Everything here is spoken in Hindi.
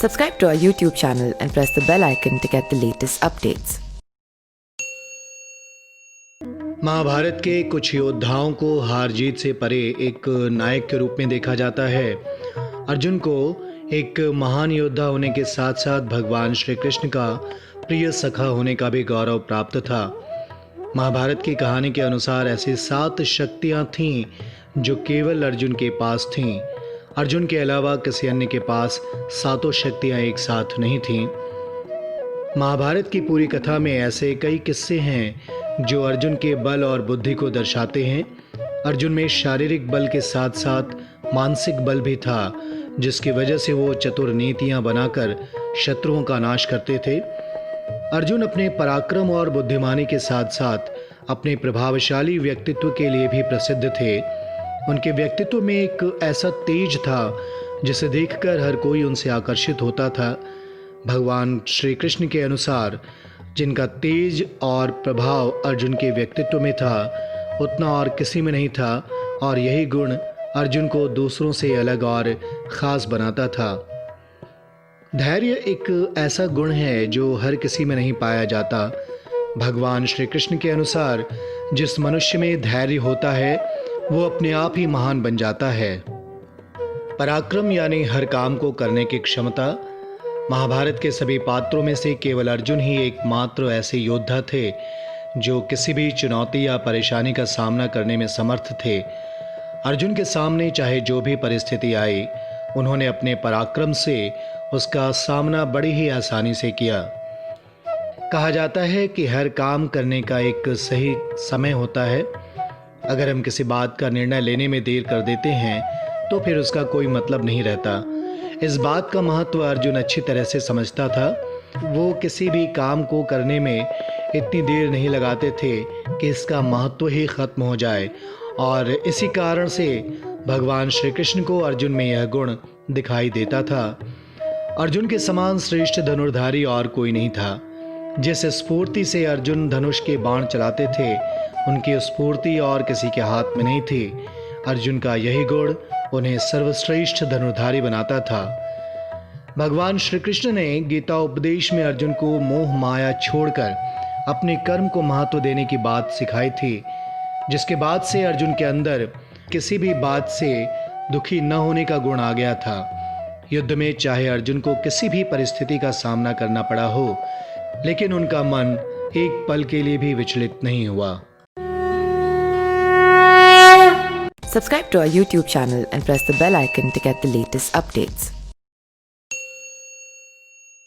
Subscribe to our YouTube channel and press the bell icon to get the latest updates. Mahabharat के कुछ योद्धाओं को हार जीत से परे एक नायक के रूप में देखा जाता है। अर्जुन को एक महान योद्धा होने के साथ साथ भगवान श्री कृष्ण का प्रिय सखा होने का भी गौरव प्राप्त था। महाभारत की कहानी के अनुसार ऐसी 7 शक्तियाँ थीं जो केवल अर्जुन के पास थीं। अर्जुन के अलावा किसी अन्य के पास 7 शक्तियाँ एक साथ नहीं थीं। महाभारत की पूरी कथा में ऐसे कई किस्से हैं जो अर्जुन के बल और बुद्धि को दर्शाते हैं। अर्जुन में शारीरिक बल के साथ साथ मानसिक बल भी था, जिसकी वजह से वो चतुर नीतियां बनाकर शत्रुओं का नाश करते थे। अर्जुन अपने पराक्रम और बुद्धिमानी के साथ साथ अपने प्रभावशाली व्यक्तित्व के लिए भी प्रसिद्ध थे। उनके व्यक्तित्व में एक ऐसा तेज था जिसे देखकर हर कोई उनसे आकर्षित होता था। भगवान श्री कृष्ण के अनुसार जिनका तेज और प्रभाव अर्जुन के व्यक्तित्व में था, उतना और किसी में नहीं था, और यही गुण अर्जुन को दूसरों से अलग और ख़ास बनाता था। धैर्य एक ऐसा गुण है जो हर किसी में नहीं पाया जाता। भगवान श्री कृष्ण के अनुसार जिस मनुष्य में धैर्य होता है वो अपने आप ही महान बन जाता है। पराक्रम यानी हर काम को करने की क्षमता। महाभारत के सभी पात्रों में से केवल अर्जुन ही एकमात्र ऐसे योद्धा थे जो किसी भी चुनौती या परेशानी का सामना करने में समर्थ थे। अर्जुन के सामने चाहे जो भी परिस्थिति आई, उन्होंने अपने पराक्रम से उसका सामना बड़ी ही आसानी से किया। कहा जाता है कि हर काम करने का एक सही समय होता है। अगर हम किसी बात का निर्णय लेने में देर कर देते हैं तो फिर उसका कोई मतलब नहीं रहता। इस बात का महत्व अर्जुन अच्छी तरह से समझता था। वो किसी भी काम को करने में इतनी देर नहीं लगाते थे कि इसका महत्व ही खत्म हो जाए, और इसी कारण से भगवान श्री कृष्ण को अर्जुन में यह गुण दिखाई देता था। अर्जुन के समान श्रेष्ठ धनुर्धारी और कोई नहीं था। जिस स्फूर्ति से अर्जुन धनुष के बाण चलाते थे, उनकी स्फूर्ति और किसी के हाथ में नहीं थी। अर्जुन का यही गुण उन्हें सर्वश्रेष्ठ धनुर्धारी बनाता था। भगवान श्री कृष्ण ने गीता उपदेश में अर्जुन को मोह माया छोड़कर अपने कर्म को महत्व देने की बात सिखाई थी, जिसके बाद से अर्जुन के अंदर किसी भी बात से दुखी न होने का गुण आ गया था। युद्ध में चाहे अर्जुन को किसी भी परिस्थिति का सामना करना पड़ा हो, लेकिन उनका मन एक पल के लिए भी विचलित नहीं हुआ। Subscribe to our YouTube channel and press the bell icon to get the latest updates.